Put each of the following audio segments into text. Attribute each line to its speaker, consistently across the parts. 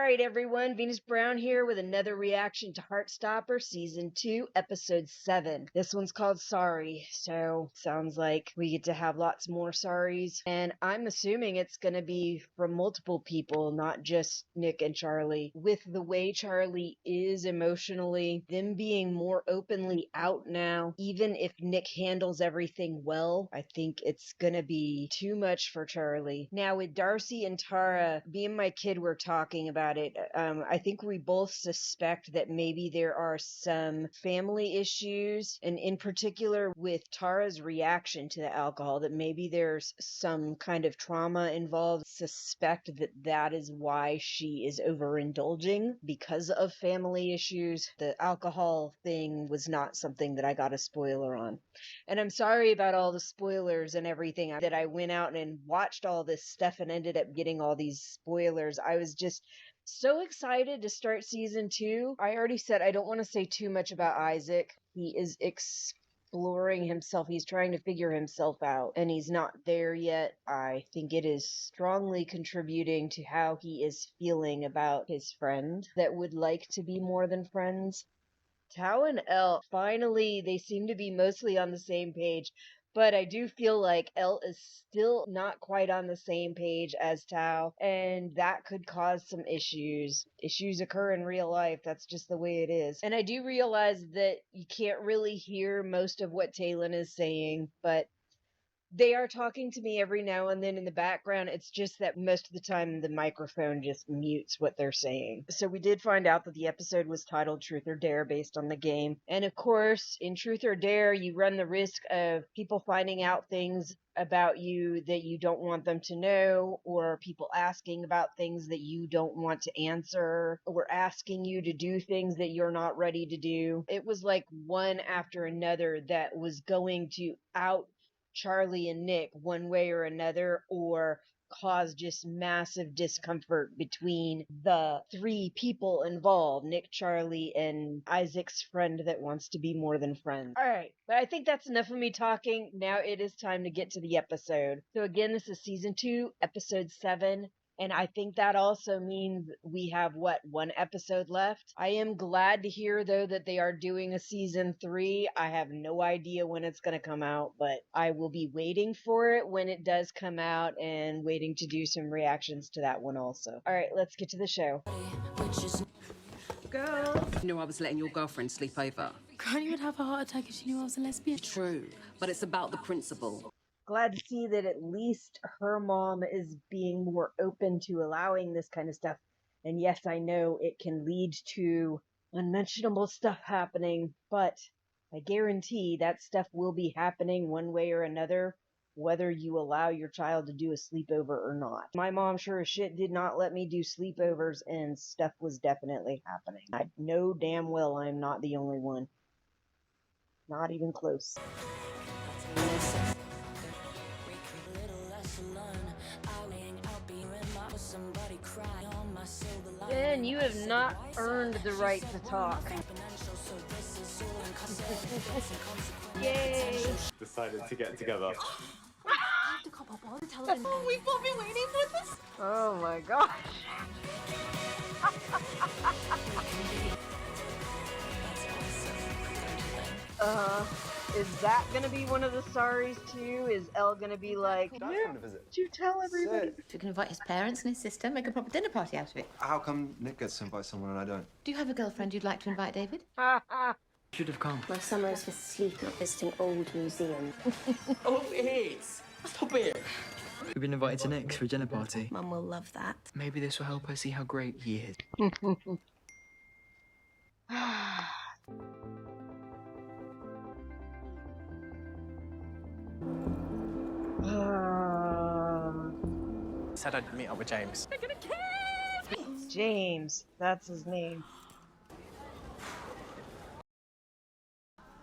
Speaker 1: right, everyone. Venus Brown here with another reaction to Heartstopper Season 2, Episode 7. This one's called Sorry, so sounds like we get to have lots more sorries. And I'm assuming it's going to be from multiple people, not just Nick and Charlie. With the way Charlie is emotionally, them being more openly out now, even if Nick handles everything well, I think it's going to be too much for Charlie. Now, with Darcy and Tara, me and my kid were talking about it. I think we both suspect that maybe there are some family issues, and in particular with Tara's reaction to the alcohol, that maybe there's some kind of trauma involved. Suspect that that is why she is overindulging because of family issues. The alcohol thing was not something that I got a spoiler on. And I'm sorry about all the spoilers and everything that I went out and watched all this stuff and ended up getting all these spoilers. I was just so excited to start season 2. I already said I don't want to say too much about Isaac. He is exploring himself. He's trying to figure himself out, and he's not there yet. I think it is strongly contributing to how he is feeling about his friend that would like to be more than friends. Tao and Elle, finally, they seem to be mostly on the same page, but I do feel like Elle is still not quite on the same page as Tao, and that could cause some issues. Issues occur in real life. That's just the way it is. And I do realize that you can't really hear most of what Talon is saying, but they are talking to me every now and then in the background. It's just that most of the time the microphone just mutes what they're saying. So we did find out that the episode was titled Truth or Dare based on the game. And of course, in Truth or Dare, you run the risk of people finding out things about you that you don't want them to know, or people asking about things that you don't want to answer, or asking you to do things that you're not ready to do. It was like one after another that was going to out Charlie and Nick one way or another, or cause just massive discomfort between the three people involved, Nick, Charlie, and Isaac's friend that wants to be more than friends. All right, but I think that's enough of me talking. Now it is time to get to the episode. So again, this is season 2, episode 7. And I think that also means we have, one episode left? I am glad to hear, though, that they are doing a season 3. I have no idea when it's going to come out, but I will be waiting for it when it does come out and waiting to do some reactions to that one also. All right, let's get to the show. Girl.
Speaker 2: You knew I was letting your girlfriend sleep over.
Speaker 3: Granny would have a heart attack if she knew I was a lesbian.
Speaker 2: True, but it's about the principle.
Speaker 1: Glad to see that at least her mom is being more open to allowing this kind of stuff. And yes, I know it can lead to unmentionable stuff happening, but I guarantee that stuff will be happening one way or another, whether you allow your child to do a sleepover or not. My mom sure as shit did not let me do sleepovers, and stuff was definitely happening. I know damn well I'm not the only one. Not even close. Ben, you have not earned the right to talk. Yay!
Speaker 4: Decided to get together.
Speaker 3: Oh, we've all been waiting for this.
Speaker 1: Oh my gosh. Is that gonna be one of the sorries too? Is Elle gonna be like,
Speaker 4: Dad's coming to visit.
Speaker 1: did you tell everybody?
Speaker 4: Sick.
Speaker 5: We can invite his parents and his sister, make a proper dinner party out of it.
Speaker 6: How come Nick gets to invite someone and I don't?
Speaker 5: Do you have a girlfriend you'd like to invite, David?
Speaker 1: Ha ha.
Speaker 7: Should have come.
Speaker 8: My summer is for sleep, not visiting old museums.
Speaker 7: Oh, it is. Stop it. We've been invited to Nick's for a dinner party.
Speaker 3: Mum will love that.
Speaker 7: Maybe this will help her see how great he is.
Speaker 9: Said I'd meet up with James.
Speaker 3: They're gonna kill me.
Speaker 1: James, that's his name.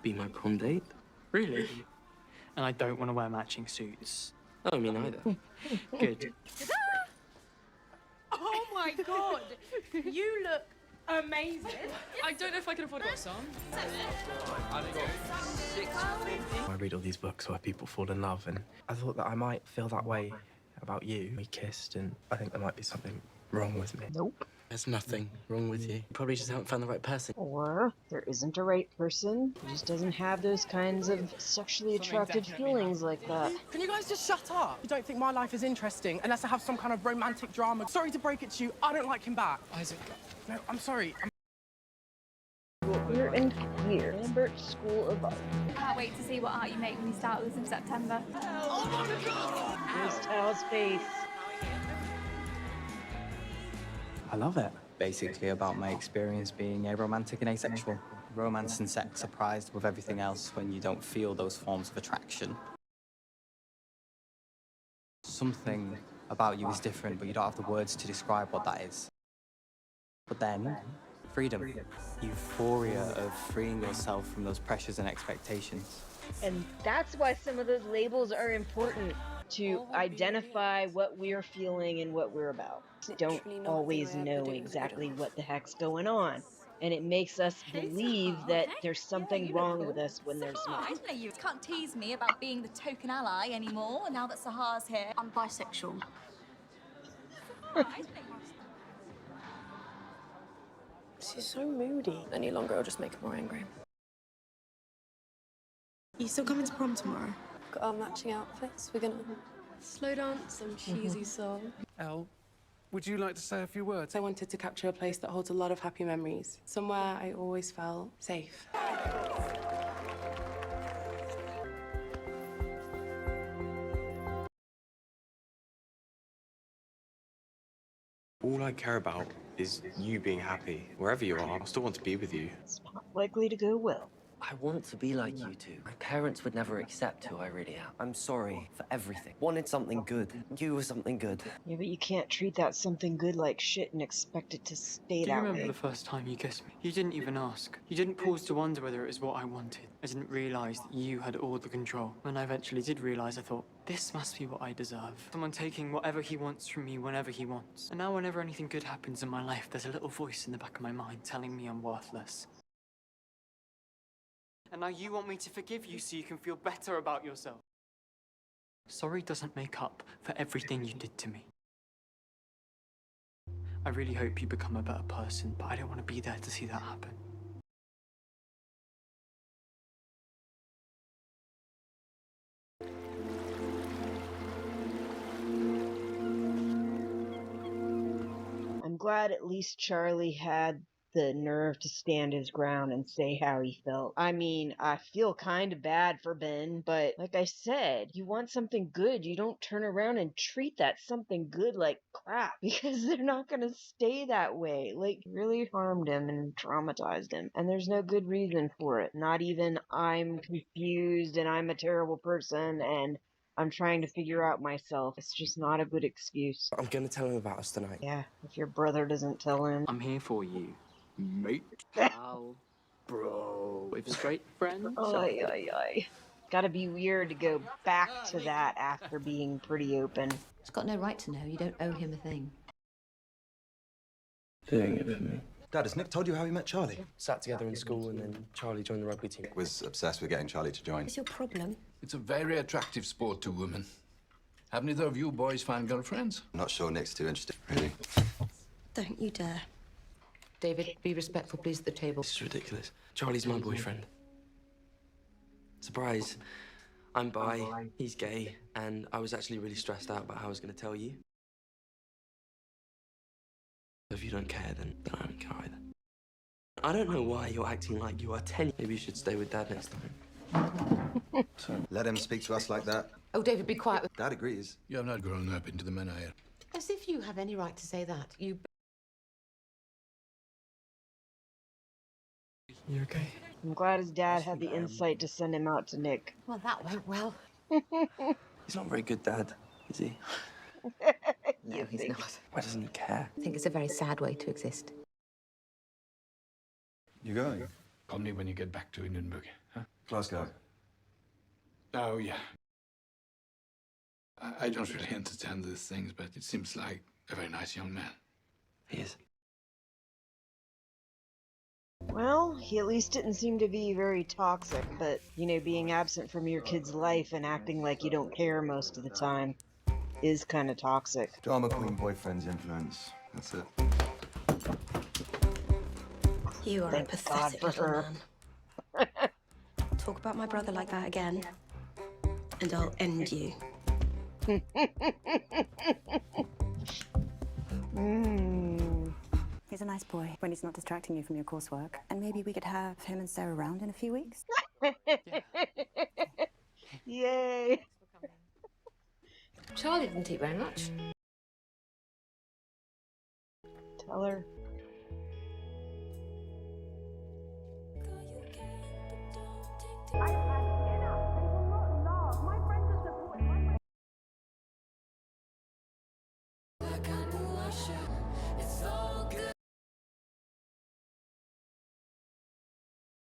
Speaker 7: Be my prom date? Really? And I don't want to wear matching suits. Oh, me neither. Good.
Speaker 3: Oh my god, you look amazing. I don't know if I can afford what's on.
Speaker 9: I read all these books where people fall in love, and I thought that I might feel that way about you. We kissed, and I think there might be something wrong with me?
Speaker 1: Nope.
Speaker 9: There's nothing wrong with you. You probably just haven't found the right person.
Speaker 1: Or there isn't a right person. He just doesn't have those kinds of sexually attractive feelings like that.
Speaker 10: Can you guys just shut up? You don't think my life is interesting unless I have some kind of romantic drama. Sorry to break it to you, I don't like him back.
Speaker 9: Isaac.
Speaker 10: No, I'm sorry.
Speaker 1: We're in here, Lambert School of Art.
Speaker 11: Can't wait to see what art you make when we start this in September.
Speaker 1: There's Tal's face.
Speaker 12: I love it. Basically about my experience being aromantic and asexual. Romance and sex are prized with everything else when you don't feel those forms of attraction. Something about you is different, but you don't have the words to describe what that is. But then, freedom. Euphoria of freeing yourself from those pressures and expectations.
Speaker 1: And that's why some of those labels are important, to identify what we're feeling and what we're about. Don't always know exactly what the heck's going on. And it makes us believe that there's something wrong with us when there's not.
Speaker 11: You can't tease me about being the token ally anymore now that Sahar's here. I'm bisexual.
Speaker 3: She's so moody. Any longer, I'll just make her more angry. You still coming to prom tomorrow?
Speaker 13: Got our matching outfits. We're gonna slow dance some cheesy song.
Speaker 10: Elle, would you like to say a few words?
Speaker 13: I wanted to capture a place that holds a lot of happy memories. Somewhere I always felt safe.
Speaker 4: All I care about is you being happy. Wherever you are, I still want to be with you.
Speaker 1: It's not likely to go well.
Speaker 14: I want to be like you two. My parents would never accept who I really am. I'm sorry for everything. Wanted something good. You were something good.
Speaker 1: Yeah, but you can't treat that something good like shit and expect it to stay
Speaker 7: Do you
Speaker 1: that
Speaker 7: remember
Speaker 1: way.
Speaker 7: the first time you kissed me? You didn't even ask. You didn't pause to wonder whether it was what I wanted. I didn't realise that you had all the control. When I eventually did realise, I thought, this must be what I deserve. Someone taking whatever he wants from me whenever he wants. And now whenever anything good happens in my life, there's a little voice in the back of my mind telling me I'm worthless. And now you want me to forgive you so you can feel better about yourself. Sorry doesn't make up for everything you did to me. I really hope you become a better person, but I don't want to be there to see that happen.
Speaker 1: I'm glad at least Charlie had the nerve to stand his ground and say how he felt. I mean, I feel kind of bad for Ben, but like I said, you want something good, you don't turn around and treat that something good like crap, because they're not gonna stay that way. Like, really harmed him and traumatized him, and there's no good reason for it. Not even I'm confused and I'm a terrible person and I'm trying to figure out myself. It's just not a good excuse.
Speaker 9: I'm gonna tell him about us tonight.
Speaker 1: Yeah, if your brother doesn't tell him.
Speaker 7: I'm here for you, mate. Pal, bro. With straight friends.
Speaker 1: Oy, oy, oy. Gotta be weird to go back to that after being pretty open.
Speaker 5: He's got no right to know. You don't owe him a thing.
Speaker 9: Doing it for me.
Speaker 6: Dad, has Nick told you how he met Charlie?
Speaker 9: Sat together in school and then Charlie joined the rugby team.
Speaker 6: Was obsessed with getting Charlie to join.
Speaker 11: What's your problem?
Speaker 15: It's a very attractive sport to women. Have neither of you boys found girlfriends?
Speaker 6: I'm not sure Nick's too interested, really.
Speaker 11: Don't you dare.
Speaker 2: David, be respectful, please, at the table.
Speaker 9: This is ridiculous. Charlie's my boyfriend. Surprise. I'm bi, he's gay, and I was actually really stressed out about how I was going to tell you. If you don't care, then I don't care either. I don't know why you're acting like you are 10. Maybe you should stay with Dad next time.
Speaker 6: Let him speak to us like that.
Speaker 2: Oh, David, be quiet.
Speaker 6: Dad agrees.
Speaker 15: You have not grown up into the man I am.
Speaker 2: As if you have any right to say that. You
Speaker 7: okay?
Speaker 1: I'm glad his dad had the insight to send him out to Nick.
Speaker 5: Well, that went well.
Speaker 9: He's not very good, Dad, is he?
Speaker 5: No, he's not.
Speaker 9: Why doesn't he care?
Speaker 5: I think it's a very sad way to exist.
Speaker 6: You going?
Speaker 15: Call me when you get back to Edinburgh, huh?
Speaker 6: Glasgow.
Speaker 15: Oh, yeah. I don't really understand these things, but it seems like a very nice young man.
Speaker 9: He is.
Speaker 1: Well, he at least didn't seem to be very toxic, but, you know, being absent from your kid's life and acting like you don't care most of the time is kind of toxic.
Speaker 6: Drama queen boyfriend's influence. That's it.
Speaker 8: You are
Speaker 1: Thank
Speaker 8: a pathetic
Speaker 1: God for
Speaker 8: little
Speaker 1: her.
Speaker 8: man. Talk about my brother like that again, and I'll end you.
Speaker 16: He's a nice boy when he's not distracting you from your coursework. And maybe we could have him and Sarah around in a few weeks?
Speaker 1: Yay.
Speaker 2: Charlie didn't eat very much.
Speaker 1: Tell her.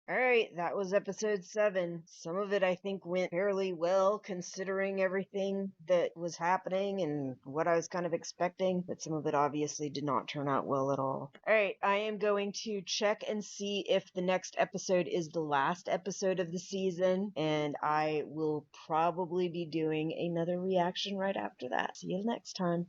Speaker 1: Alright, that was episode 7. Some of it I think went fairly well considering everything that was happening and what I was kind of expecting, but some of it obviously did not turn out well at all. Alright, I am going to check and see if the next episode is the last episode of the season, and I will probably be doing another reaction right after that. See you next time.